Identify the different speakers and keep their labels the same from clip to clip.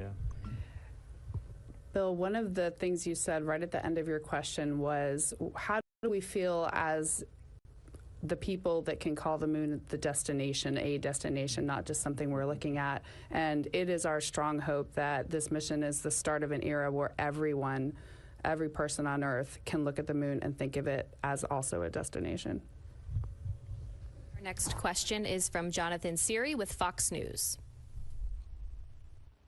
Speaker 1: Yeah.
Speaker 2: Bill, one of the things you said right at the end of your question was, how do we feel as the people that can call the moon the destination, a destination, not just something we're looking at? And it is our strong hope that this mission is the start of an era where everyone, every person on Earth can look at the moon and think of it as also a destination.
Speaker 3: Our next question is from Jonathan Seary with Fox News.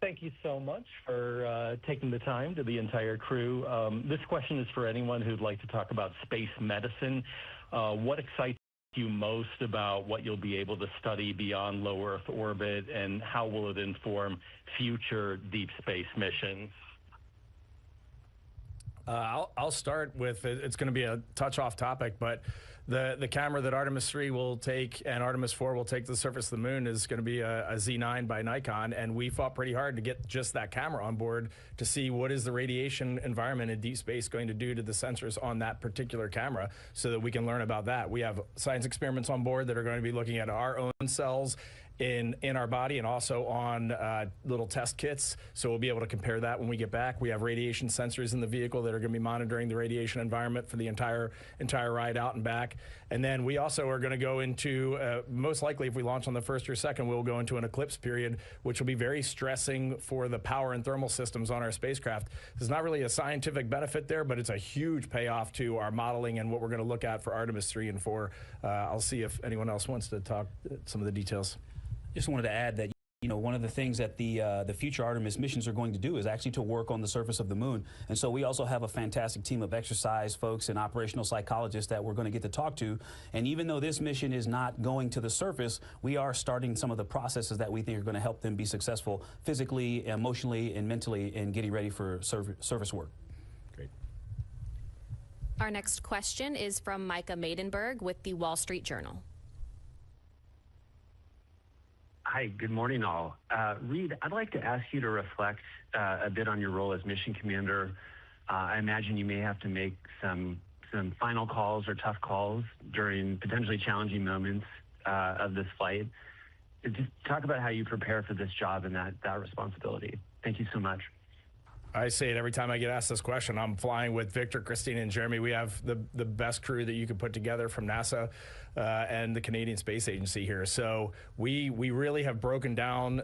Speaker 4: Thank you so much for taking the time, to the entire crew. This question is for anyone who'd like to talk about space medicine. What excites you most about what you'll be able to study beyond low Earth orbit, and how will it inform future deep space missions?
Speaker 1: I'll start with, it's going to be a touch off topic, but the camera that Artemis III will take and Artemis IV will take to the surface of the moon is going to be a Z9 by Nikon, and we fought pretty hard to get just that camera on board to see what is the radiation environment in deep space going to do to the sensors on that particular camera, so that we can learn about that. We have science experiments on board that are going to be looking at our own cells in our body, and also on little test kits, so we'll be able to compare that when we get back. We have radiation sensors in the vehicle that are going to be monitoring the radiation environment for the entire ride out and back. And then we also are going to go into, most likely if we launch on the 1st or 2nd, we'll go into an eclipse period, which will be very stressing for the power and thermal systems on our spacecraft. There's not really a scientific benefit there, but it's a huge payoff to our modeling and what we're going to look at for Artemis 3 and 4. I'll see if anyone else wants to talk some of the details.
Speaker 5: Just wanted to add that, you know, one of the things that the future Artemis missions are going to do is actually to work on the surface of the moon. And so we also have a fantastic team of exercise folks and operational psychologists that we're going to get to talk to. And even though this mission is not going to the surface, we are starting some of the processes that we think are going to help them be successful physically, emotionally, and mentally in getting ready for surface work.
Speaker 1: Great.
Speaker 3: Our next question is from Micah Maidenberg with the Wall Street Journal.
Speaker 6: Hi, good morning all. Reed, I'd like to ask you to reflect a bit on your role as mission commander. I imagine you may have to make some final calls or tough calls during potentially challenging moments of this flight. Just talk about how you prepare for this job and that responsibility. Thank you so much.
Speaker 1: I say it every time I get asked this question. I'm flying with Victor, Christine, and Jeremy. We have the best crew that you could put together from NASA and the Canadian Space Agency here. So we really have broken down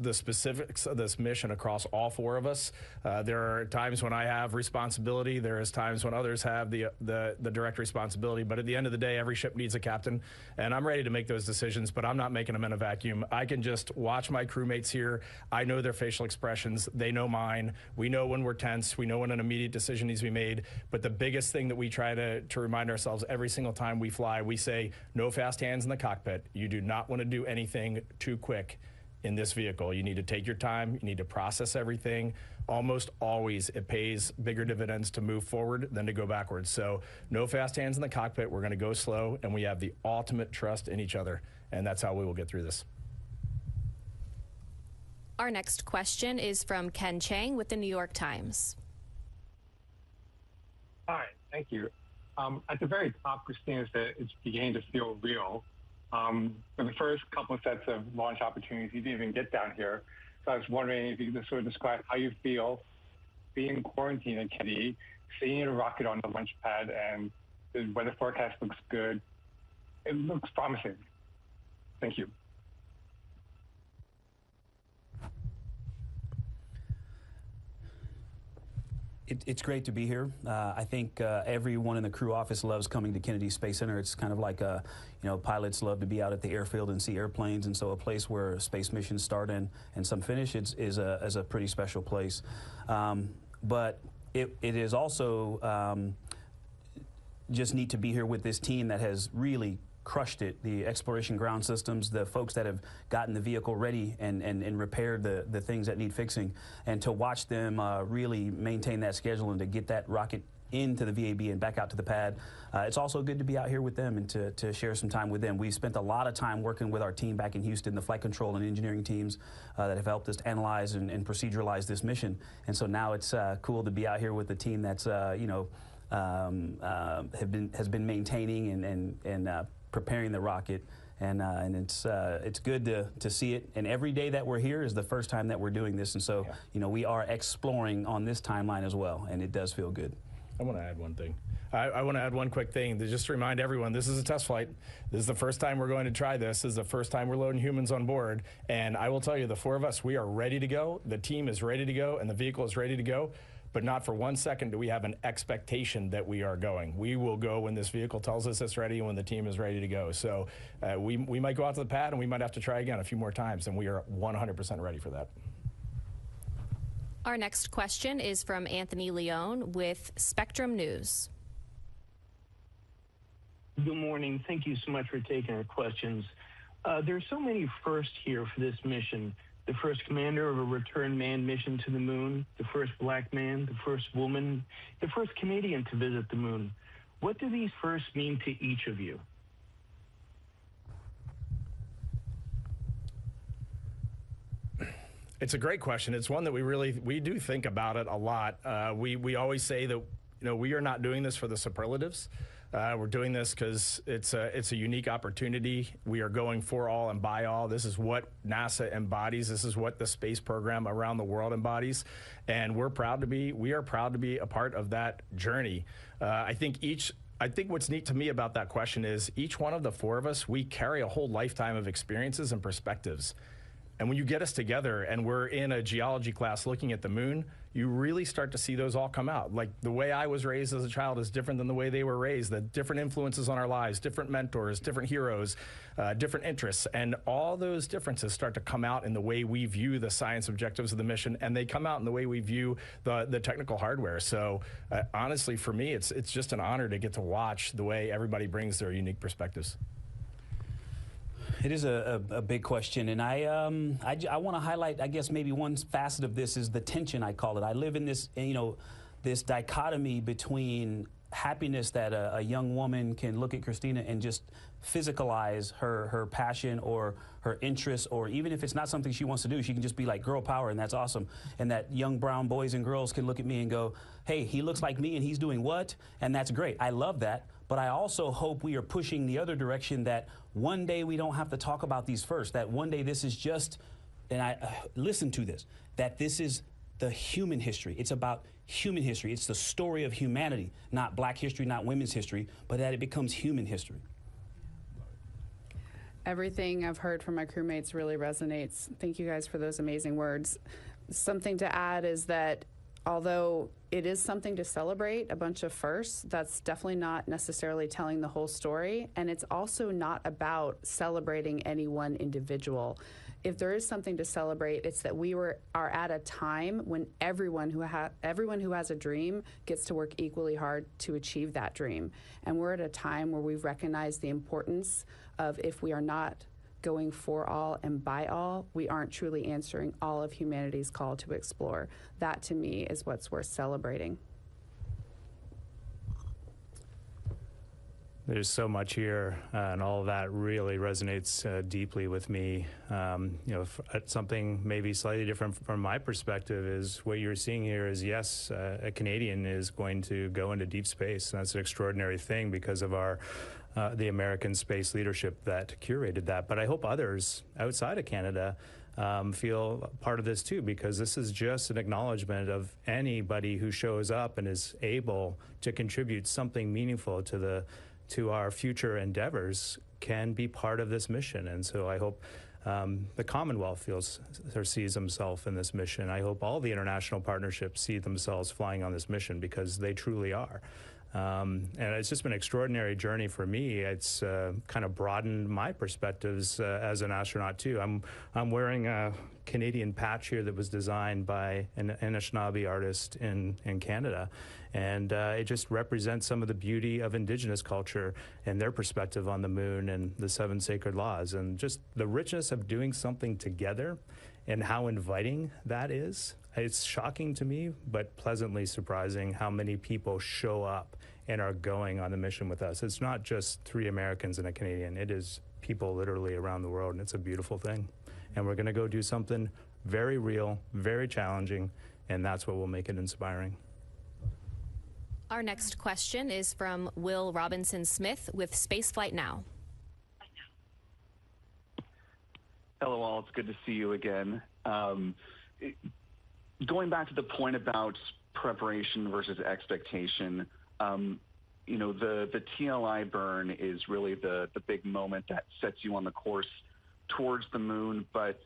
Speaker 1: the specifics of this mission across all 4 of us. There are times when I have responsibility. There is times when others have the direct responsibility. But at the end of the day, every ship needs a captain, and I'm ready to make those decisions, but I'm not making them in a vacuum. I can just watch my crewmates here. I know their facial expressions. They know mine. We know when we're tense. We know when an immediate decision needs to be made. But the biggest thing that we try to remind ourselves every single time we fly, we say, no fast hands in the cockpit. You do not want to do anything too quick in this vehicle. You need to take your time. You need to process everything. Almost always it pays bigger dividends to move forward than to go backwards. So no fast hands in the cockpit. We're going to go slow, and we have the ultimate trust in each other, and that's how we will get through this.
Speaker 3: Our next question is from Ken Chang with the New York Times.
Speaker 7: Hi, thank you. At the very top, Christine, is that it's beginning to feel real. For the first couple of sets of launch opportunities, you didn't even get down here. So I was wondering if you could sort of describe how you feel being quarantined at Kennedy, seeing a rocket on the launch pad, and the weather forecast looks good. It looks promising. Thank you.
Speaker 5: It's great to be here. I think everyone in the crew office loves coming to Kennedy Space Center. It's kind of like, you know, pilots love to be out at the airfield and see airplanes, and so a place where space missions start and some finish is a pretty special place. But it is also just neat to be here with this team that has really crushed it. The exploration ground systems, the folks that have gotten the vehicle ready and repaired the things that need fixing, and to watch them really maintain that schedule and to get that rocket into the VAB and back out to the pad. It's also good to be out here with them and to share some time with them. We spent a lot of time working with our team back in Houston, the flight control and engineering teams that have helped us analyze and proceduralize this mission. And so now it's cool to be out here with the team that's you know, has been maintaining and preparing the rocket and it's good to see it. And every day that we're here is the first time that we're doing this, and so you know, we are exploring on this timeline as well, and it does feel good.
Speaker 1: I want to add one thing. I want to add one quick thing to just remind everyone, this is a test flight. This is the first time we're going to try this. This is the first time we're loading humans on board. And I will tell you, the four of us, we are ready to go. The team is ready to go, and the vehicle is ready to go. But not for 1 second do we have an expectation that we are going. We will go when this vehicle tells us it's ready and when the team is ready to go. So we might go out to the pad, and we might have to try again a few more times, and we are 100% ready for that.
Speaker 3: Our next question is from Anthony Leone with Spectrum News.
Speaker 8: Good morning. Thank you so much for taking our questions. There are so many firsts here for this mission. The first commander of a return manned mission to the moon, the first black man, the first woman, the first Canadian to visit the moon. What do these firsts mean to each of you?
Speaker 1: It's a great question. It's one that we do think about it a lot. We always say that, you know, we are not doing this for the superlatives. We're doing this because it's a unique opportunity. We are going for all and by all. This is what NASA embodies. This is what the space program around the world embodies, and we are proud to be a part of that journey. I think what's neat to me about that question is each one of the four of us, we carry a whole lifetime of experiences and perspectives. And when you get us together and we're in a geology class looking at the moon, you really start to see those all come out. Like the way I was raised as a child is different than the way they were raised, the different influences on our lives, different mentors, different heroes, different interests. And all those differences start to come out in the way we view the science objectives of the mission, and they come out in the way we view the technical hardware. So honestly, for me, it's just an honor to get to watch the way everybody brings their unique perspectives.
Speaker 5: It is a big question, and I want to highlight, I guess, maybe one facet of this is the tension, I call it. I live in this, you know, this dichotomy between happiness that a young woman can look at Christina and just physicalize her passion or her interest, or even if it's not something she wants to do, she can just be like girl power, and that's awesome. And that young brown boys and girls can look at me and go, hey, he looks like me and he's doing what? And that's great. I love that. But I also hope we are pushing the other direction, that one day we don't have to talk about these first, that one day this is just, and listen to this, that this is the human history. It's about human history. It's the story of humanity, not black history, not women's history, but that it becomes human history.
Speaker 2: Everything I've heard from my crewmates really resonates. Thank you guys for those amazing words. Something to add is that although it is something to celebrate, a bunch of firsts, that's definitely not necessarily telling the whole story. And it's also not about celebrating any one individual. If there is something to celebrate, it's that we are at a time when everyone who has a dream gets to work equally hard to achieve that dream. And we're at a time where we've recognized the importance of, if we are not going for all and by all, we aren't truly answering all of humanity's call to explore. That, to me, is what's worth celebrating.
Speaker 9: There's so much here, and all of that really resonates deeply with me. You know, something maybe slightly different from my perspective is what you're seeing here is, yes, a Canadian is going to go into deep space. And that's an extraordinary thing because of our the American space leadership that curated that. But I hope others outside of Canada feel part of this too, because this is just an acknowledgement of anybody who shows up and is able to contribute something meaningful to our future endeavors can be part of this mission. And so I hope the Commonwealth feels or sees himself in this mission. I hope all the international partnerships see themselves flying on this mission, because they truly are. And it's just been an extraordinary journey for me. It's kind of broadened my perspectives as an astronaut too. I'm wearing a Canadian patch here that was designed by an Anishinaabe artist in Canada, and it just represents some of the beauty of Indigenous culture and their perspective on the moon and the 7 sacred laws, and just the richness of doing something together and how inviting that is. It's shocking to me, but pleasantly surprising how many people show up and are going on the mission with us. It's not just 3 Americans and a Canadian. It is people literally around the world, and it's a beautiful thing. And we're going to go do something very real, very challenging, and that's what will make it inspiring.
Speaker 3: Our next question is from Will Robinson Smith with Spaceflight Now.
Speaker 10: Hello, all. It's good to see you again. Going back to the point about preparation versus expectation, you know, the TLI burn is really the big moment that sets you on the course towards the moon. But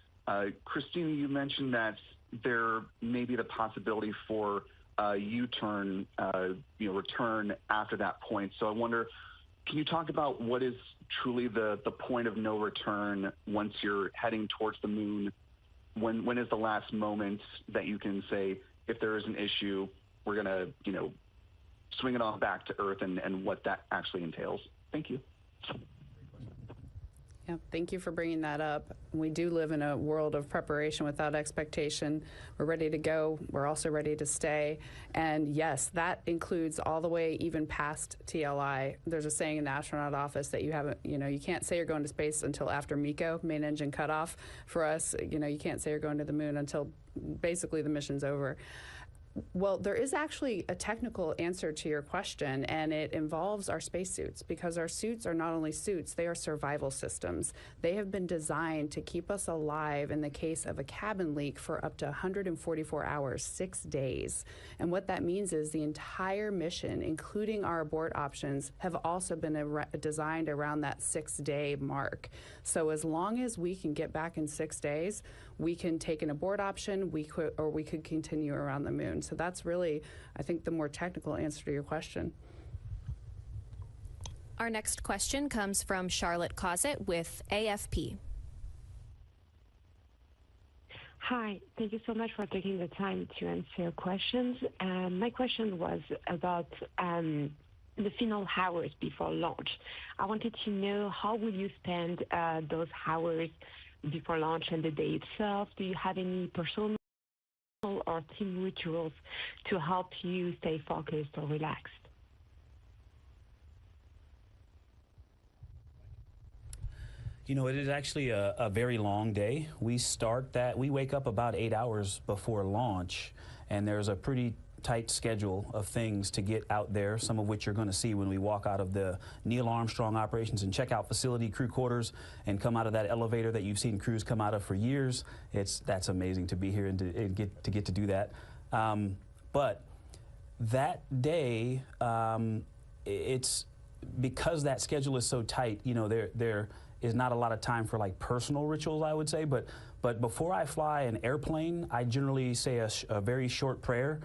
Speaker 10: Christina, you mentioned that there may be the possibility for a U-turn, you know, return after that point. So I wonder, can you talk about what is truly the point of no return once you're heading towards the moon? When is the last moment that you can say, if there is an issue, we're going to, you know, swing it on back to Earth, and what that actually entails? Thank you.
Speaker 2: Yeah, thank you for bringing that up. We do live in a world of preparation without expectation. We're ready to go. We're also ready to stay. And yes, that includes all the way even past TLI. There's a saying in the astronaut office that you can't say you're going to space until after MECO, main engine cutoff. For us, you can't say you're going to the moon until basically the mission's over. Well, there is actually a technical answer to your question, and it involves our spacesuits, because our suits are not only suits, they are survival systems. They have been designed to keep us alive in the case of a cabin leak for up to 144 hours, 6 days. And what that means is the entire mission, including our abort options, have also been designed around that 6-day mark. So as long as we can get back in 6 days, we can take an abort option, we could continue around the moon. So that's really, I think, the more technical answer to your question.
Speaker 3: Our next question comes from Charlotte Causet with AFP.
Speaker 11: Hi, thank you so much for taking the time to answer questions. My question was about the final hours before launch. I wanted to know, how will you spend those hours before launch and the day itself? Do you have any personal or team rituals to help you stay focused or relaxed?
Speaker 5: You know, it is actually a very long day. We wake up about 8 hours before launch, and there's a pretty tight schedule of things to get out there, some of which you're going to see when we walk out of the Neil Armstrong Operations and Checkout Facility crew quarters and come out of that elevator that you've seen crews come out of for years. That's amazing to be here and get to do that. But that day, it's because that schedule is so tight. You know, there is not a lot of time for like personal rituals, I would say. But before I fly an airplane, I generally say a very short prayer.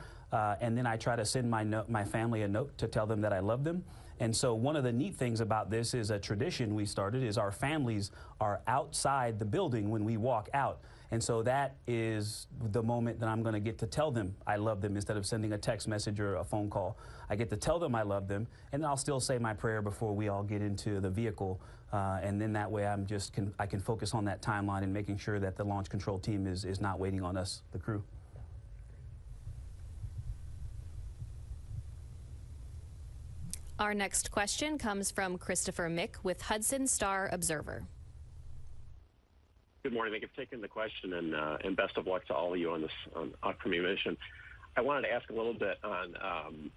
Speaker 5: And then I try to send my family a note to tell them that I love them. And so one of the neat things about this is a tradition we started is our families are outside the building when we walk out. And so that is the moment that I'm going to get to tell them I love them instead of sending a text message or a phone call. I get to tell them I love them, and then I'll still say my prayer before we all get into the vehicle. And then that way I can focus on that timeline and making sure that the launch control team is not waiting on us, the crew.
Speaker 3: Our next question comes from Christopher Mick with Hudson Star Observer.
Speaker 12: Good morning. Thank you for taking the question, and best of luck to all of you on this upcoming mission. I wanted to ask a little bit on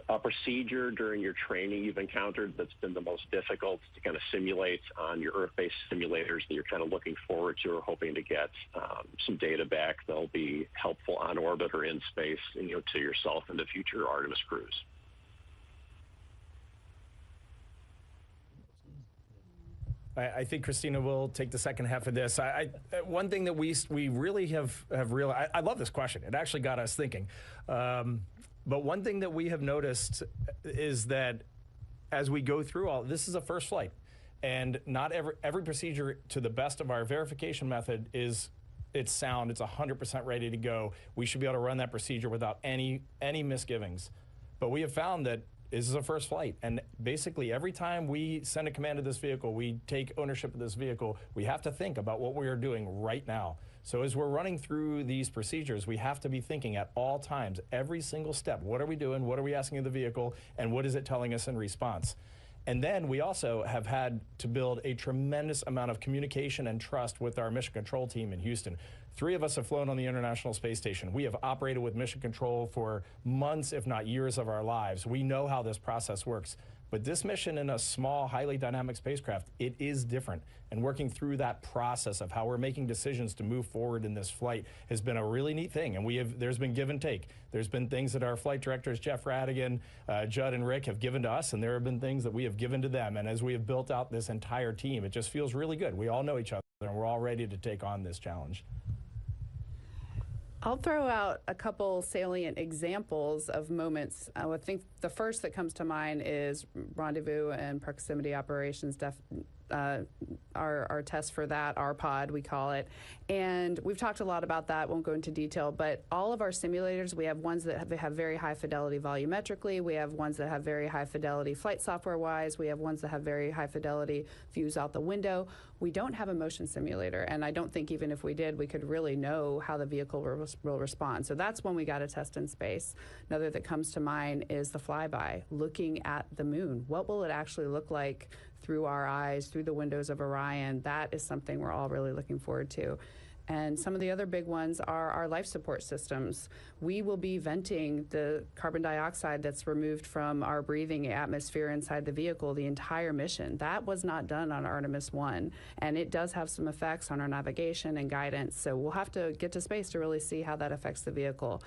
Speaker 12: a procedure during your training you've encountered that's been the most difficult to kind of simulate on your Earth-based simulators that you're kind of looking forward to or hoping to get some data back that'll be helpful on orbit or in space, to yourself and the future Artemis crews.
Speaker 1: I think Christina will take the second half of this. One thing that we really have realized, I love this question. It actually got us thinking. But one thing that we have noticed is that as we go through all, this is a first flight, and not every procedure, to the best of our verification method, it's sound. It's 100% ready to go. We should be able to run that procedure without any misgivings. But we have found that this is a first flight, and basically every time we send a command to this vehicle, we take ownership of this vehicle, we have to think about what we are doing right now. So as we're running through these procedures, we have to be thinking at all times, every single step, what are we doing, what are we asking of the vehicle, and what is it telling us in response? And then we also have had to build a tremendous amount of communication and trust with our mission control team in Houston. 3 of us have flown on the International Space Station. We have operated with mission control for months, if not years of our lives. We know how this process works. But this mission in a small, highly dynamic spacecraft, it is different. And working through that process of how we're making decisions to move forward in this flight has been a really neat thing. And there's been give and take. There's been things that our flight directors, Jeff Radigan, Judd, and Rick, have given to us, and there have been things that we have given to them. And as we have built out this entire team, it just feels really good. We all know each other, and we're all ready to take on this challenge.
Speaker 2: I'll throw out a couple salient examples of moments. I would think the first that comes to mind is rendezvous and proximity operations, our test for that, our pod, we call it. And we've talked a lot about that, won't go into detail, but all of our simulators, we have ones that have very high fidelity volumetrically, we have ones that have very high fidelity flight software-wise, we have ones that have very high fidelity views out the window. We don't have a motion simulator, and I don't think even if we did, we could really know how the vehicle will respond. So that's one we got to test in space. Another that comes to mind is the flyby, looking at the moon. What will it actually look like through our eyes, through the windows of Orion? That is something we're all really looking forward to. And some of the other big ones are our life support systems. We will be venting the carbon dioxide that's removed from our breathing atmosphere inside the vehicle the entire mission. That was not done on Artemis I, and it does have some effects on our navigation and guidance. So we'll have to get to space to really see how that affects the vehicle.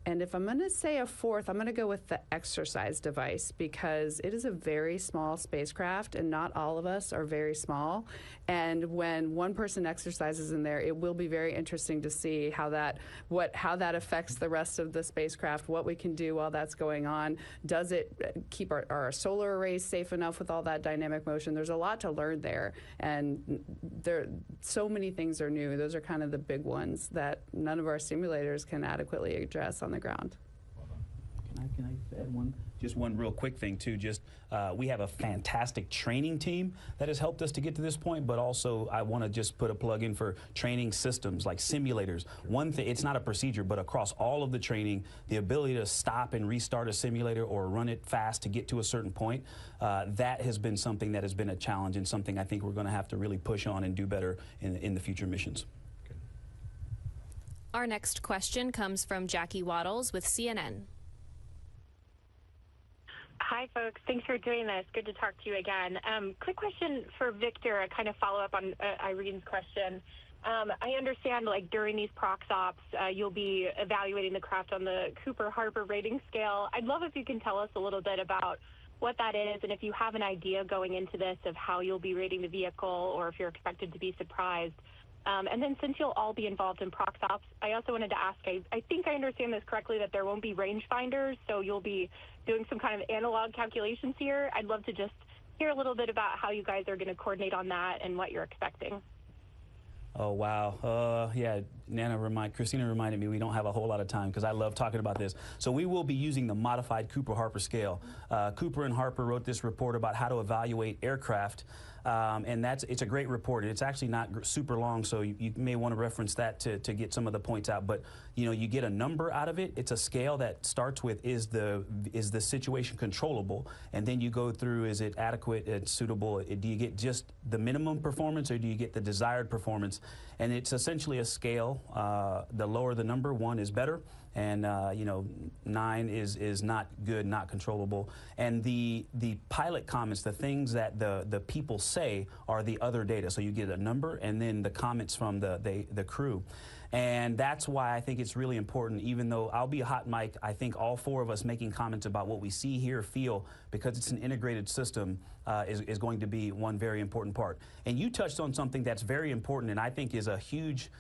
Speaker 2: And if I'm going to say a fourth, I'm going to go with the exercise device, because it is a very small spacecraft and not all of us are very small. And when one person exercises in there, it will be very interesting to see how that affects the rest of the spacecraft, what we can do while that's going on. Does it keep our solar arrays safe enough with all that dynamic motion? There's a lot to learn there. And so many things are new. Those are kind of the big ones that none of our simulators can adequately address on the ground.
Speaker 5: Can I add one? Just one real quick thing too. Just we have a fantastic training team that has helped us to get to this point. But also, I want to just put a plug in for training systems like simulators. One thing, it's not a procedure, but across all of the training, the ability to stop and restart a simulator or run it fast to get to a certain point, that has been something that has been a challenge and something I think we're going to have to really push on and do better in the future missions.
Speaker 3: Our next question comes from Jackie Waddles with CNN.
Speaker 13: Hi, folks. Thanks for doing this. Good to talk to you again. Quick question for Victor, a kind of follow-up on Irene's question. I understand, like, during these prox ops, you'll be evaluating the craft on the Cooper-Harper rating scale. I'd love if you can tell us a little bit about what that is, and if you have an idea going into this of how you'll be rating the vehicle, or if you're expected to be surprised. And then, since you'll all be involved in prox ops, I also wanted to ask, I think I understand this correctly, that there won't be rangefinders, so you'll be doing some kind of analog calculations here. I'd love to just hear a little bit about how you guys are going to coordinate on that and what you're expecting.
Speaker 5: Oh, wow. Yeah, Christina reminded me we don't have a whole lot of time because I love talking about this. So we will be using the modified Cooper-Harper scale. Cooper and Harper wrote this report about how to evaluate aircraft. And it's a great report. It's actually not super long, so you may want to reference that to get some of the points out. But you get a number out of it. It's a scale that starts with is the situation controllable, and then you go through, is it adequate and suitable? Do you get just the minimum performance, or do you get the desired performance? And it's essentially a scale. The lower the number, 1 is better. And 9 is not good, not controllable. And the pilot comments, the things that the people say, are the other data. So you get a number and then the comments from the crew. And that's why I think it's really important, even though I'll be a hot mic, I think all 4 of us making comments about what we see, hear, feel, because it's an integrated system, is going to be one very important part. And you touched on something that's very important and I think is a huge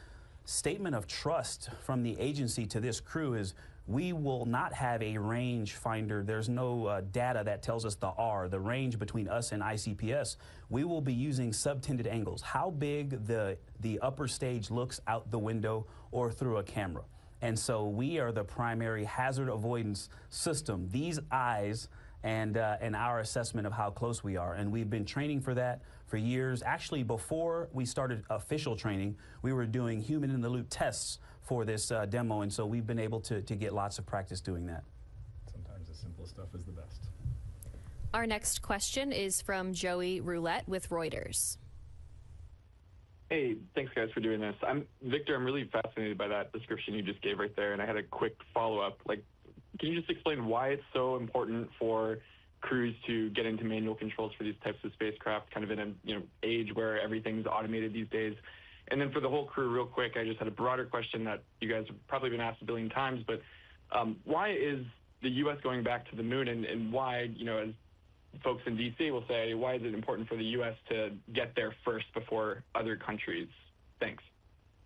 Speaker 5: statement of trust from the agency to this crew. Is we will not have a range finder. There's no data that tells us the range between us and ICPS. We will be using subtended angles, how big the upper stage looks out the window or through a camera. And so we are the primary hazard avoidance system, these eyes and our assessment of how close we are. And we've been training for that for years. Actually, before we started official training, we were doing human-in-the-loop tests for this demo, and so we've been able to get lots of practice doing that.
Speaker 1: Sometimes the simplest stuff is the best.
Speaker 3: Our next question is from Joey Roulette with Reuters.
Speaker 14: Hey, thanks guys for doing this. Victor, I'm really fascinated by that description you just gave right there, and I had a quick follow-up. Can you just explain why it's so important for crews to get into manual controls for these types of spacecraft, kind of in an age where everything's automated these days. And then for the whole crew, real quick, I just had a broader question that you guys have probably been asked a billion times, but why is the U.S. going back to the moon, and why, as folks in D.C. will say, why is it important for the U.S. to get there first before other countries? Thanks.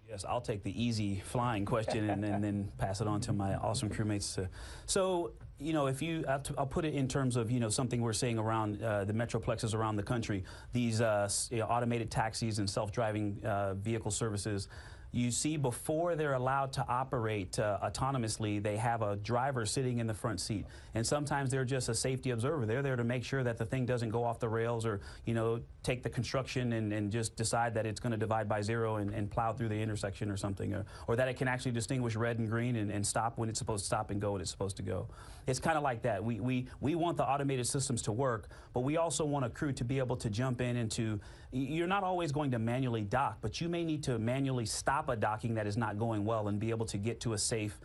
Speaker 5: Yes, I'll take the easy flying question and then pass it on to my awesome crewmates. So, I'll put it in terms of, something we're seeing around the metroplexes around the country, these automated taxis and self-driving vehicle services. You see, before they're allowed to operate autonomously, they have a driver sitting in the front seat. And sometimes they're just a safety observer. They're there to make sure that the thing doesn't go off the rails or, take the construction and just decide that it's going to divide by zero and plow through the intersection or something. Or that it can actually distinguish red and green and stop when it's supposed to stop and go when it's supposed to go. It's kind of like that. We want the automated systems to work, but we also want a crew to be able to jump in into, you're not always going to manually dock, but you may need to manually stop a docking that is not going well and be able to get to a safe,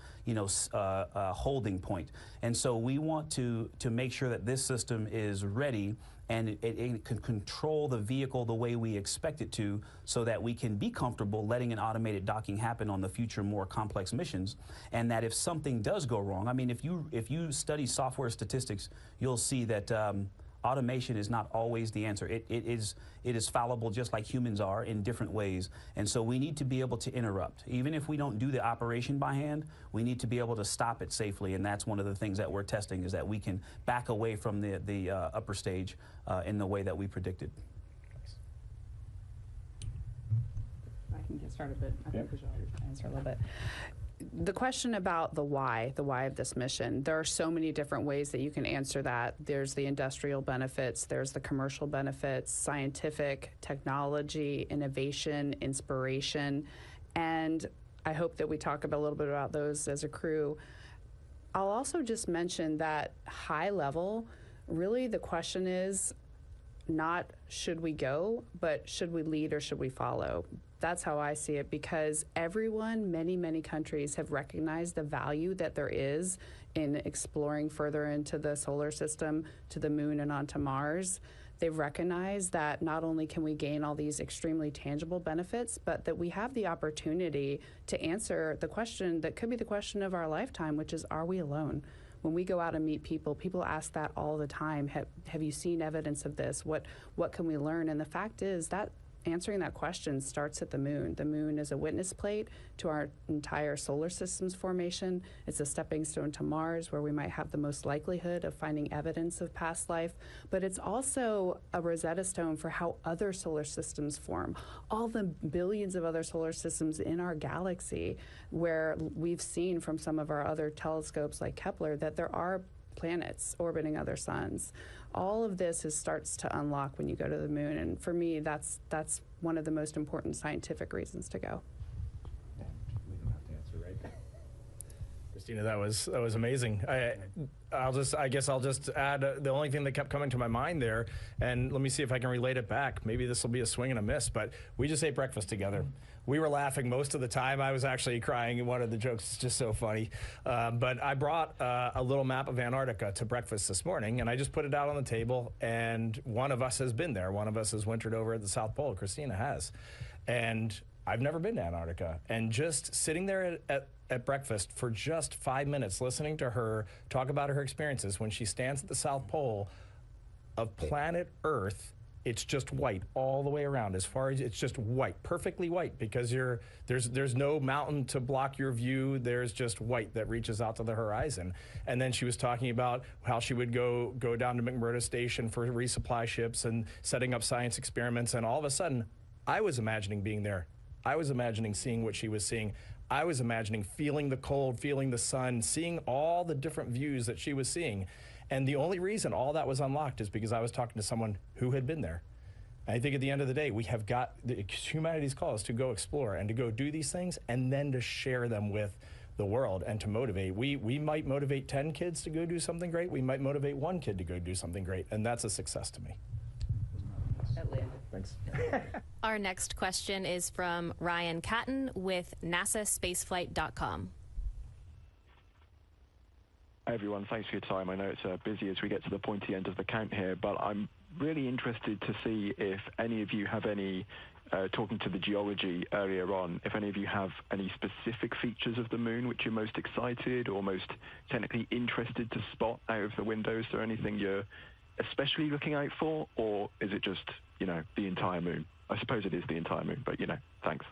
Speaker 5: holding point. And so we want to make sure that this system is ready and it can control the vehicle the way we expect it to, so that we can be comfortable letting an automated docking happen on the future more complex missions. And that if something does go wrong, I mean, if you study software statistics, you'll see that automation is not always the answer. It is fallible, just like humans are, in different ways. And so we need to be able to interrupt. Even if we don't do the operation by hand, we need to be able to stop it safely. And that's one of the things that we're testing, is that we can back away from the upper stage in the way that we predicted.
Speaker 2: I can get started, but I think we should answer a little bit. The question about the why of this mission, there are so many different ways that you can answer that. There's the industrial benefits, there's the commercial benefits, scientific, technology, innovation, inspiration, and I hope that we talk a little bit about those as a crew. I'll also just mention that high level, really the question is not should we go, but should we lead or should we follow? That's how I see it, because everyone, many countries have recognized the value that there is in exploring further into the solar system, to the moon and onto Mars. They've recognized that not only can we gain all these extremely tangible benefits, but that we have the opportunity to answer the question that could be the question of our lifetime, which is, are we alone? When we go out and meet people, people ask that all the time. Have you seen evidence of this? What can we learn? And the fact is that answering that question starts at the moon. The moon is a witness plate to our entire solar system's formation. It's a stepping stone to Mars, where we might have the most likelihood of finding evidence of past life. But it's also a Rosetta Stone for how other solar systems form. All the billions of other solar systems in our galaxy, where we've seen from some of our other telescopes like Kepler that there are planets orbiting other suns. All of this starts to unlock when you go to the moon, and for me, that's one of the most important scientific reasons to go.
Speaker 1: We don't have to answer, right? Christina, that was amazing. I guess I'll just add the only thing that kept coming to my mind there, and let me see if I can relate it back. Maybe this will be a swing and a miss, but we just ate breakfast together. We were laughing most of the time. I was actually crying, and one of the jokes is just so funny. But I brought a little map of Antarctica to breakfast this morning, and I just put it out on the table, and one of us has been there. One of us has wintered over at the South Pole. Christina has. And I've never been to Antarctica. And just sitting there at breakfast for just 5 minutes, listening to her talk about her experiences when she stands at the South Pole of planet Earth, it's just white all the way around. As far as it's just white, perfectly white, because there's no mountain to block your view. There's just white that reaches out to the horizon. And then she was talking about how she would go down to McMurdo Station for resupply ships and setting up science experiments. And all of a sudden, I was imagining being there. I was imagining seeing what she was seeing. I was imagining feeling the cold, feeling the sun, seeing all the different views that she was seeing. And the only reason all that was unlocked is because I was talking to someone who had been there. And I think at the end of the day, we have got humanity's call is to go explore and to go do these things and then to share them with the world and to motivate. We might motivate 10 kids to go do something great. We might motivate 1 kid to go do something great. And that's a success to me. Thanks.
Speaker 3: Our next question is from Ryan Catton with NASAspaceflight.com.
Speaker 15: Hi, everyone. Thanks for your time. I know it's busy as we get to the pointy end of the count here, but I'm really interested to see if any of you have any, talking to the geology earlier on, if any of you have any specific features of the moon which you're most excited or most technically interested to spot out of the window. Is there anything you're especially looking out for, or is it just, you know, the entire moon? I suppose it is the entire moon, but, you know, thanks.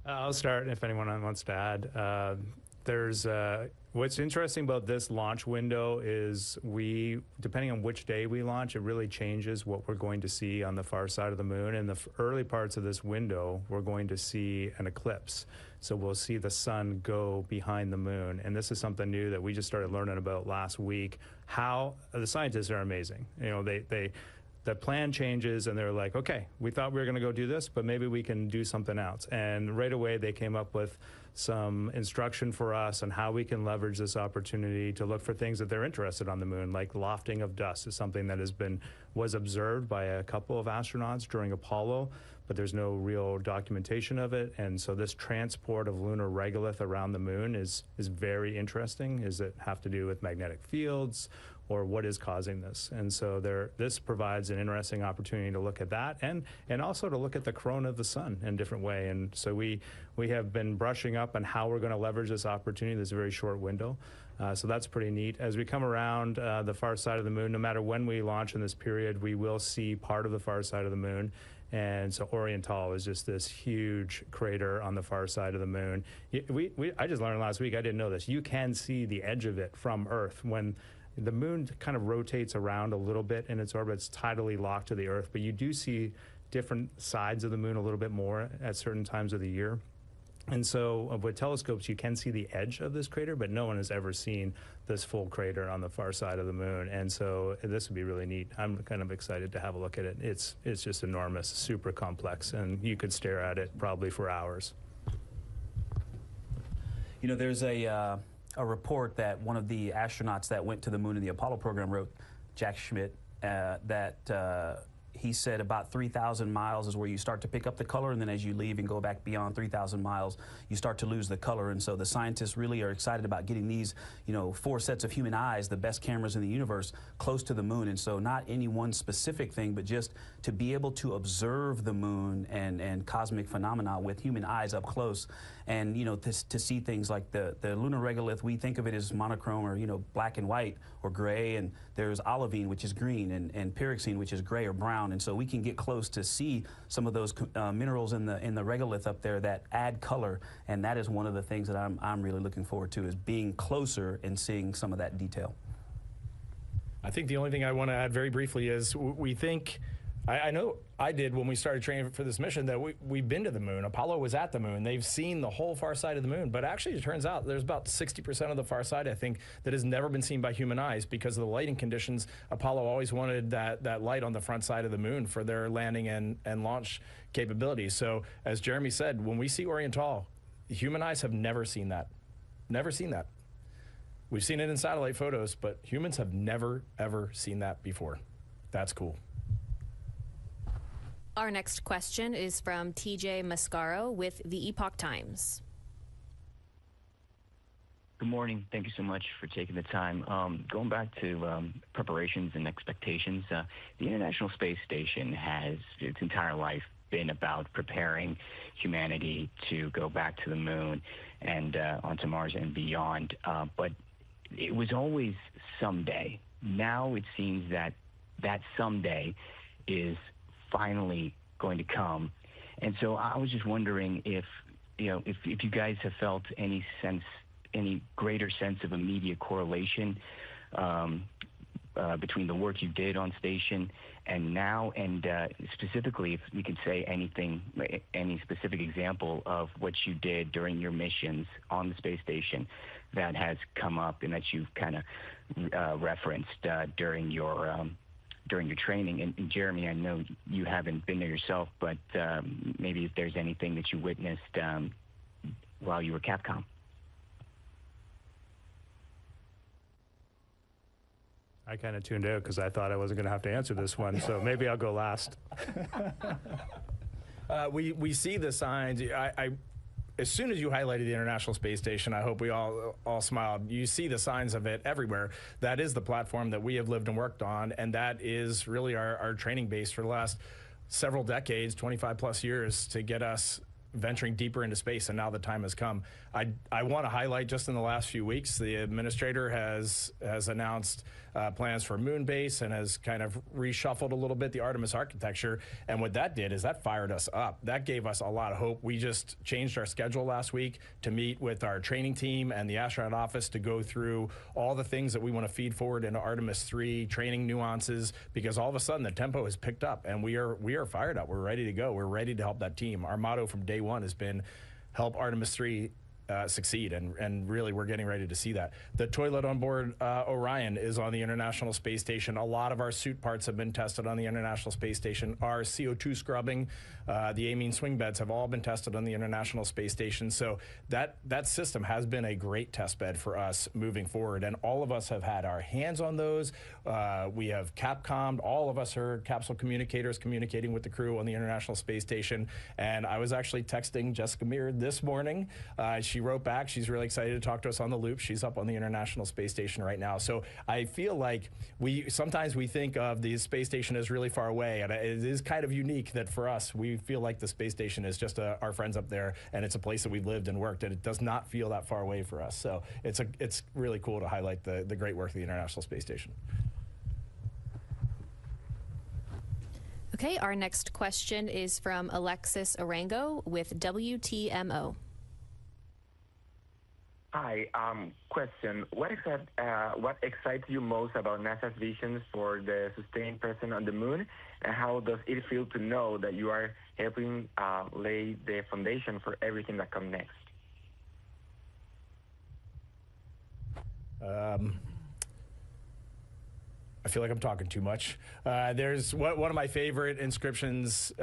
Speaker 9: I'll start if anyone wants to add. There's what's interesting about this launch window is depending on which day we launch, it really changes what we're going to see on the far side of the moon. In the early parts of this window, we're going to see an eclipse. So we'll see the sun go behind the moon. And this is something new that we just started learning about last week. How the scientists are amazing. You know, the plan changes and they're like, okay, we thought we were going to go do this, but maybe we can do something else. And right away they came up with some instruction for us on how we can leverage this opportunity to look for things that they're interested on the moon, like lofting of dust is something that was observed by a couple of astronauts during Apollo, but there's no real documentation of it. And so this transport of lunar regolith around the moon is very interesting. Does it have to do with magnetic fields, or what is causing this? And so this provides an interesting opportunity to look at that and also to look at the corona of the sun in a different way. And so we have been brushing up on how we're going to leverage this opportunity, this very short window. So that's pretty neat. As we come around the far side of the moon, no matter when we launch in this period, we will see part of the far side of the moon. And so Oriental is just this huge crater on the far side of the moon. I just learned last week, I didn't know this, you can see the edge of it from Earth. When the moon kind of rotates around a little bit in its orbit, it's tidally locked to the Earth, but you do see different sides of the moon a little bit more at certain times of the year. And so with telescopes, you can see the edge of this crater, but no one has ever seen this full crater on the far side of the moon. And so this would be really neat. I'm kind of excited to have a look at it. It's just enormous, super complex, and you could stare at it probably for hours.
Speaker 5: You know, there's a report that one of the astronauts that went to the moon in the Apollo program wrote, Jack Schmidt, that he said about 3,000 miles is where you start to pick up the color, and then as you leave and go back beyond 3,000 miles, you start to lose the color. And so the scientists really are excited about getting these, 4 sets of human eyes, the best cameras in the universe, close to the moon. And so not any one specific thing, but just to be able to observe the moon and cosmic phenomena with human eyes up close. And, to see things like the lunar regolith, we think of it as monochrome or, black and white or gray. And there's olivine, which is green, and pyroxene, which is gray or brown. And so we can get close to see some of those minerals in the regolith up there that add color. And that is one of the things that I'm really looking forward to, is being closer and seeing some of that detail.
Speaker 1: I think the only thing I want to add very briefly is we think, I know I did when we started training for this mission, that we've been to the moon. Apollo was at the moon. They've seen the whole far side of the moon. But actually, it turns out there's about 60% of the far side, I think, that has never been seen by human eyes because of the lighting conditions. Apollo always wanted that light on the front side of the moon for their landing and launch capabilities. So as Jeremy said, when we see Oriental, human eyes have never seen that. Never seen that. We've seen it in satellite photos, but humans have never, ever seen that before. That's cool.
Speaker 3: Our next question is from TJ Mascaro with the Epoch Times.
Speaker 16: Good morning. Thank you so much for taking the time. Going back to preparations and expectations, the International Space Station has its entire life been about preparing humanity to go back to the moon and onto Mars and beyond. But it was always someday. Now it seems that someday is finally going to come. And so I was just wondering if you guys have felt any greater sense of immediate correlation between the work you did on station and now, and specifically if you could say any specific example of what you did during your missions on the space station that has come up and that you've kind of referenced during your training. And Jeremy, I know you haven't been there yourself, but maybe if there's anything that you witnessed while you were Capcom.
Speaker 9: I kind of tuned out because I thought I wasn't going to have to answer this one, so maybe I'll go last.
Speaker 1: We see the signs. as soon as you highlighted the International Space Station, I hope we all smiled. You see the signs of it everywhere. That is the platform that we have lived and worked on, and that is really our training base for the last several decades, 25 plus years, to get us venturing deeper into space, and now the time has come. I want to highlight, just in the last few weeks, the administrator has announced plans for a moon base and has kind of reshuffled a little bit the Artemis architecture. And what that did is that fired us up. That gave us a lot of hope. We just changed our schedule last week to meet with our training team and the astronaut office to go through all the things that we want to feed forward into Artemis II training nuances, because all of a sudden the tempo has picked up and we are fired up. We're ready to go. We're ready to help that team. Our motto from day one has been help Artemis III succeed, and really we're getting ready to see that. The toilet on board Orion is on the International Space Station. A lot of our suit parts have been tested on the International Space Station. Our CO2 scrubbing, the amine swing beds have all been tested on the International Space Station. So that system has been a great test bed for us moving forward, and all of us have had our hands on those. We have Capcommed. All of us are capsule communicators communicating with the crew on the International Space Station. And I was actually texting Jessica Meir this morning. She wrote back. She's really excited to talk to us on the loop. She's up on the International Space Station right now. So I feel like sometimes we think of the space station as really far away, and it is kind of unique that for us, we feel like the space station is just our friends up there, and it's a place that we've lived and worked, and it does not feel that far away for us. So it's really cool to highlight the great work of the International Space Station.
Speaker 3: Okay, our next question is from Alexis Arango with WTMO.
Speaker 17: Hi, question. What excites you most about NASA's visions for the sustained presence on the moon, and how does it feel to know that you are helping lay the foundation for everything that comes next?
Speaker 1: I feel like I'm talking too much. There's one of my favorite inscriptions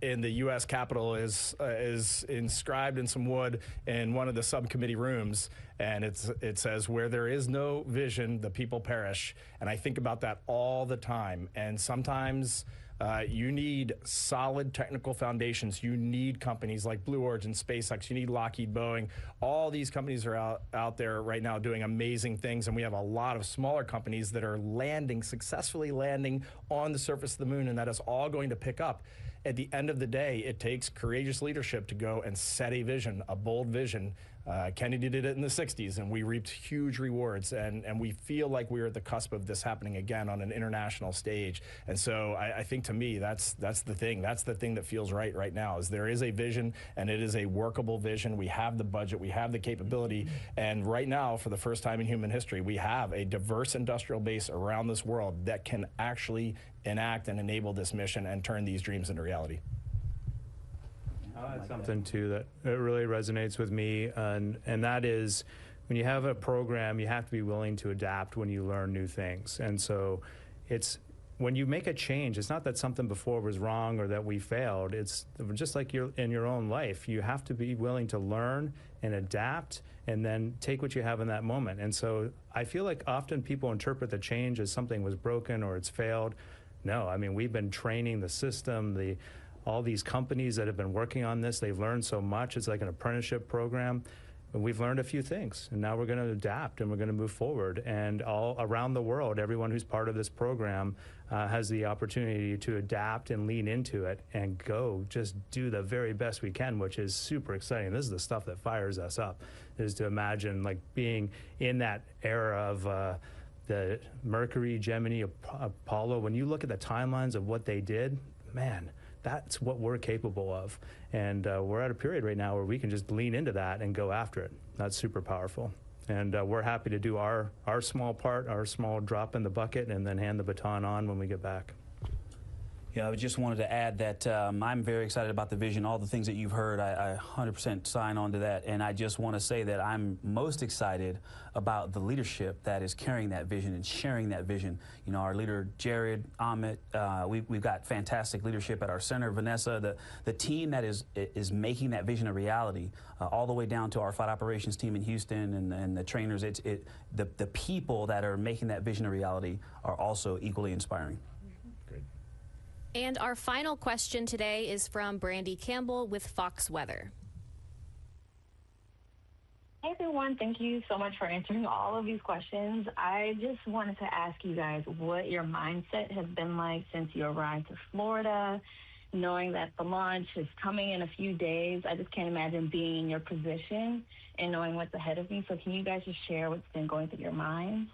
Speaker 1: in the U.S. Capitol is inscribed in some wood in one of the subcommittee rooms, and it says, "Where there is no vision, the people perish." And I think about that all the time. And sometimes you need solid technical foundations. You need companies like Blue Origin, SpaceX. You need Lockheed, Boeing. All these companies are out there right now doing amazing things, and we have a lot of smaller companies that are successfully landing on the surface of the moon, and that is all going to pick up. At the end of the day, it takes courageous leadership to go and set a vision, a bold vision. Kennedy did it in the 60s, and we reaped huge rewards, and we feel like we're at the cusp of this happening again on an international stage. And so I think, to me, that's the thing. That's the thing that feels right now, is there is a vision, and it is a workable vision. We have the budget, we have the capability, and right now, for the first time in human history, we have a diverse industrial base around this world that can actually enact and enable this mission and turn these dreams into reality.
Speaker 9: Something too that really resonates with me, and that is, when you have a program, you have to be willing to adapt when you learn new things. And so it's when you make a change, it's not that something before was wrong or that we failed. It's just like in your own life, you have to be willing to learn and adapt, and then take what you have in that moment. And so I feel like often people interpret the change as something was broken or it's failed. No, I mean, we've been training the system, all these companies that have been working on this, they've learned so much. It's like an apprenticeship program. And we've learned a few things, and now we're going to adapt and we're going to move forward. And all around the world, everyone who's part of this program has the opportunity to adapt and lean into it and just do the very best we can, which is super exciting. This is the stuff that fires us up, is to imagine like being in that era of the Mercury, Gemini, Apollo. When you look at the timelines of what they did, man, that's what we're capable of. And we're at a period right now where we can just lean into that and go after it. That's super powerful. And we're happy to do our small part, our small drop in the bucket, and then hand the baton on when we get back.
Speaker 5: Yeah, I just wanted to add that I'm very excited about the vision. All the things that you've heard, I 100% sign on to that. And I just want to say that I'm most excited about the leadership that is carrying that vision and sharing that vision. You know, our leader, Jared, Amit, we've got fantastic leadership at our center, Vanessa, the team that is making that vision a reality, all the way down to our flight operations team in Houston and the trainers. The people that are making that vision a reality are also equally inspiring.
Speaker 3: And our final question today is from Brandy Campbell with Fox Weather.
Speaker 18: everyone. Thank you so much for answering all of these questions. I just wanted to ask you guys what your mindset has been like since you arrived to Florida, knowing that the launch is coming in a few days. I just can't imagine being in your position and knowing what's ahead of me. So can you guys just share what's been going through your minds?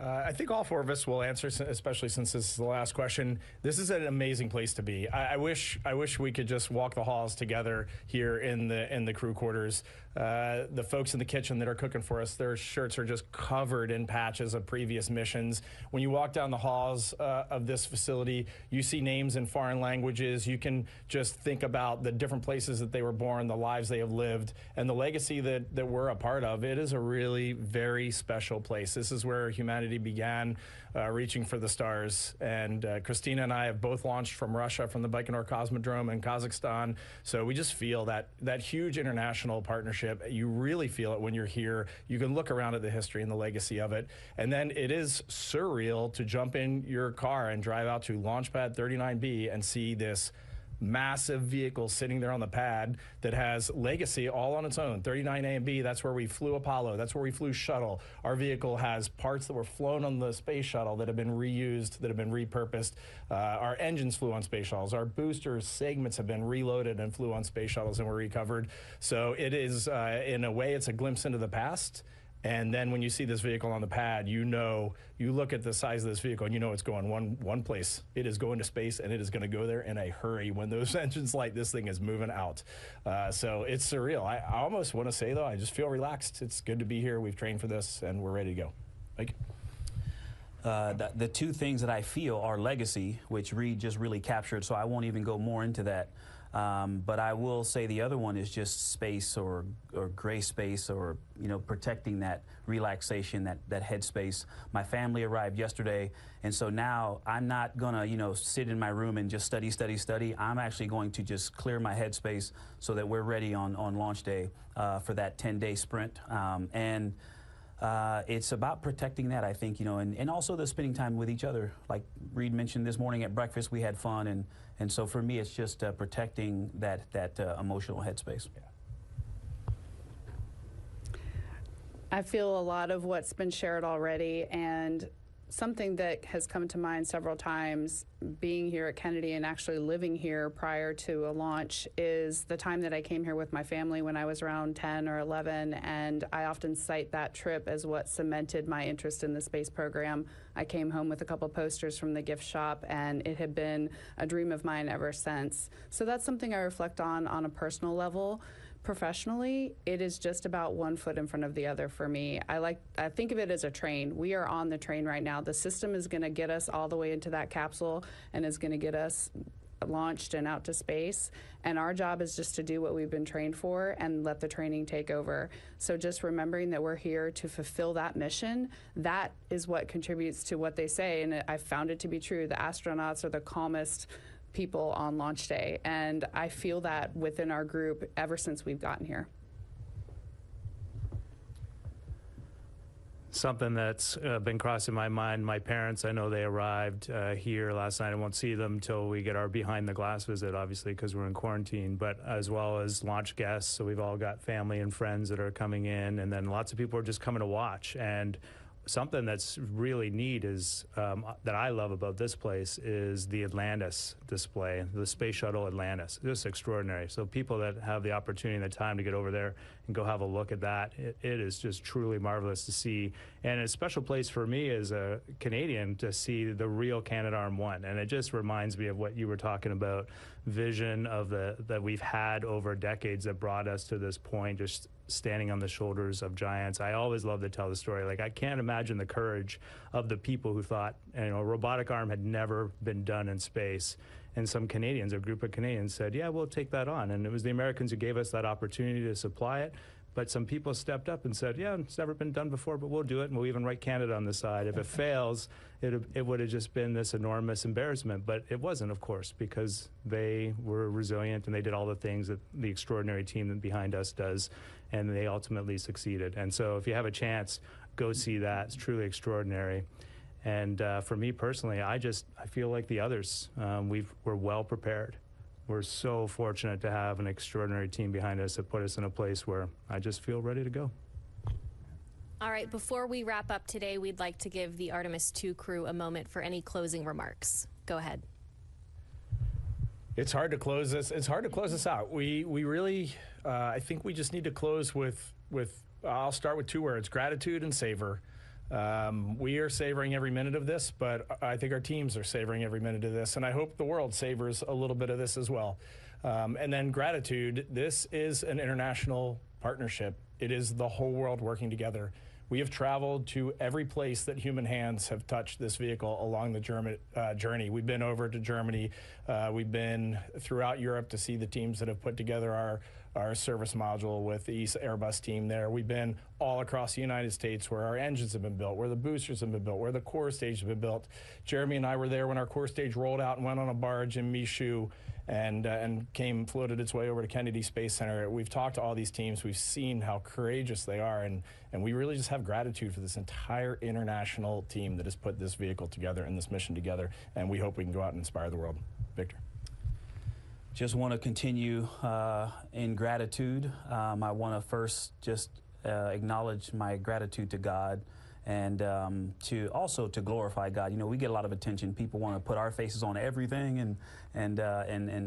Speaker 1: I think all four of us will answer, especially since this is the last question. This is an amazing place to be. I wish we could just walk the halls together here in the crew quarters. The folks in the kitchen that are cooking for us, their shirts are just covered in patches of previous missions. When you walk down the halls of this facility, you see names in foreign languages. You can just think about the different places that they were born, the lives they have lived, and the legacy that we're a part of. It is a really very special place. This is where humanity began reaching for the stars. And Christina and I have both launched from Russia, from the Baikonur Cosmodrome in Kazakhstan. So we just feel that huge international partnership. You really feel it when you're here. You can look around at the history and the legacy of it. And then it is surreal to jump in your car and drive out to Launchpad 39B and see this massive vehicle sitting there on the pad that has legacy all on its own. 39A and B, that's where we flew Apollo. That's where we flew shuttle. Our vehicle has parts that were flown on the space shuttle that have been reused, that have been repurposed. Our engines flew on space shuttles. Our booster segments have been reloaded and flew on space shuttles and were recovered. So it is, in a way, it's a glimpse into the past. And then when you see this vehicle on the pad, you look at the size of this vehicle and you know it's going one place. It is going to space, and it is going to go there in a hurry. When those engines light, this thing is moving out. So it's surreal. I almost want to say, though, I just feel relaxed. It's good to be here. We've trained for this, and we're ready to go. Mike?
Speaker 5: The two things that I feel are legacy, which Reed just really captured, so I won't even go more into that. But I will say the other one is just space or gray space, or protecting that relaxation, that headspace. My family arrived yesterday, and so now I'm not gonna sit in my room and just study. I'm actually going to just clear my headspace so that we're ready on launch day for that 10-day sprint. It's about protecting that, I think, and also the spending time with each other. Like Reed mentioned this morning at breakfast, we had fun, and so for me, it's just protecting that emotional headspace. Yeah.
Speaker 2: I feel a lot of what's been shared already, and something that has come to mind several times being here at Kennedy and actually living here prior to a launch is the time that I came here with my family when I was around 10 or 11, and I often cite that trip as what cemented my interest in the space program. I came home with a couple posters from the gift shop, and it had been a dream of mine ever since. So that's something I reflect on a personal level. Professionally, it is just about one foot in front of the other for me. I think of it as a train. We are on the train right now. The system is going to get us all the way into that capsule and is going to get us launched and out to space. And our job is just to do what we've been trained for and let the training take over. So just remembering that we're here to fulfill that mission, that is what contributes to what they say. And I found it to be true. The astronauts are the calmest people on launch day, and I feel that within our group ever since we've gotten here.
Speaker 9: Something that's been crossing my mind, my parents, I know they arrived here last night. I won't see them until we get our behind the glass visit, obviously, because we're in quarantine, but as well as launch guests. So we've all got family and friends that are coming in, and then lots of people are just coming to watch. And something that's really neat is that I love about this place is the Atlantis display, the Space Shuttle Atlantis. Just extraordinary. So people that have the opportunity and the time to get over there and go have a look at that, it is just truly marvelous to see. And a special place for me as a Canadian to see the real Canadarm1. And it just reminds me of what you were talking about, vision of that we've had over decades that brought us to this point, just standing on the shoulders of giants. I always love to tell the story. Like, I can't imagine the courage of the people who thought, a robotic arm had never been done in space. And some Canadians, a group of Canadians said, yeah, we'll take that on. And it was the Americans who gave us that opportunity to supply it. But some people stepped up and said, yeah, it's never been done before, but we'll do it, and we'll even write Canada on the side. If it fails, it would have just been this enormous embarrassment. But it wasn't, of course, because they were resilient and they did all the things that the extraordinary team behind us does, and they ultimately succeeded. And so if you have a chance, go see that. It's truly extraordinary. And for me personally, I feel like the others. We're well prepared. we're so fortunate to have an extraordinary team behind us that put us in a place where I just feel ready to go.
Speaker 3: All right, before we wrap up today, we'd like to give the Artemis II crew a moment for any closing remarks. Go ahead.
Speaker 1: It's hard to close this. It's hard to close this out. We really, I think we just need to close with. I'll start with 2 words: gratitude and savor. We are savoring every minute of this, but I think our teams are savoring every minute of this, and I hope the world savors a little bit of this as well. And then gratitude. This is an international partnership. It is the whole world working together. We have traveled to every place that human hands have touched this vehicle along the journey. We've been over to Germany. We've been throughout Europe to see the teams that have put together our service module with the Airbus team there. We've been all across the United States where our engines have been built, where the boosters have been built, where the core stage has been built. Jeremy and I were there when our core stage rolled out and went on a barge in Michoud and floated its way over to Kennedy Space Center. We've talked to all these teams. We've seen how courageous they are, and we really just have gratitude for this entire international team that has put this vehicle together and this mission together, and we hope we can go out and inspire the world. Victor.
Speaker 5: Just want to continue in gratitude. I want to first just acknowledge my gratitude to God, and to also to glorify God. You know, we get a lot of attention. People want to put our faces on everything and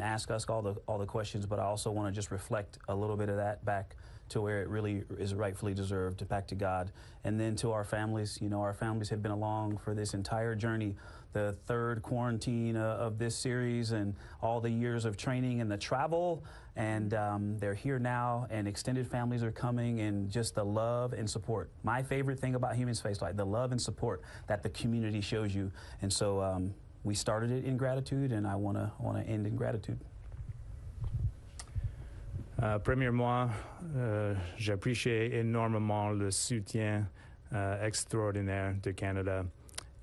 Speaker 5: ask us all the questions, but I also want to just reflect a little bit of that back to where it really is rightfully deserved, back to God. And then to our families. You know, our families have been along for this entire journey, the 3rd quarantine of this series, and all the years of training and the travel, and they're here now, and extended families are coming, and just the love and support. My favorite thing about human spaceflight, the love and support that the community shows you. And so we started it in gratitude, and I want to end in gratitude.
Speaker 9: Premièrement, j'apprécie énormément le soutien extraordinaire de Canada.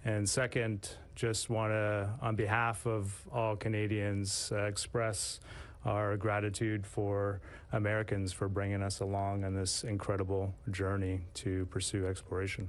Speaker 9: And second, just want to, on behalf of all Canadians, express our gratitude for Americans for bringing us along on this incredible journey to pursue exploration.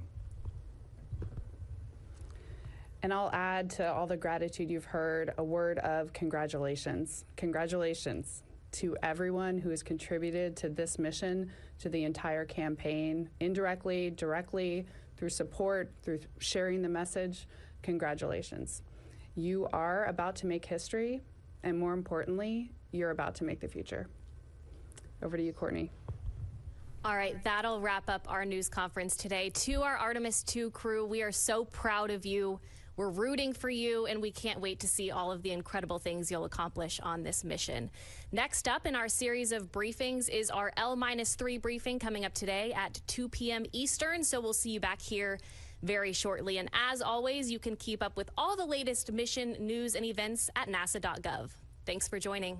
Speaker 2: And I'll add to all the gratitude you've heard a word of congratulations. Congratulations to everyone who has contributed to this mission, to the entire campaign, indirectly, directly, through support, through sharing the message. Congratulations. You are about to make history, and more importantly, you're about to make the future. Over to you, Courtney.
Speaker 3: All right, that'll wrap up our news conference today. To our Artemis II crew, we are so proud of you. We're rooting for you, and we can't wait to see all of the incredible things you'll accomplish on this mission. Next up in our series of briefings is our L-3 briefing coming up today at 2 p.m. Eastern, so we'll see you back here very shortly. And as always, you can keep up with all the latest mission news and events at nasa.gov. Thanks for joining.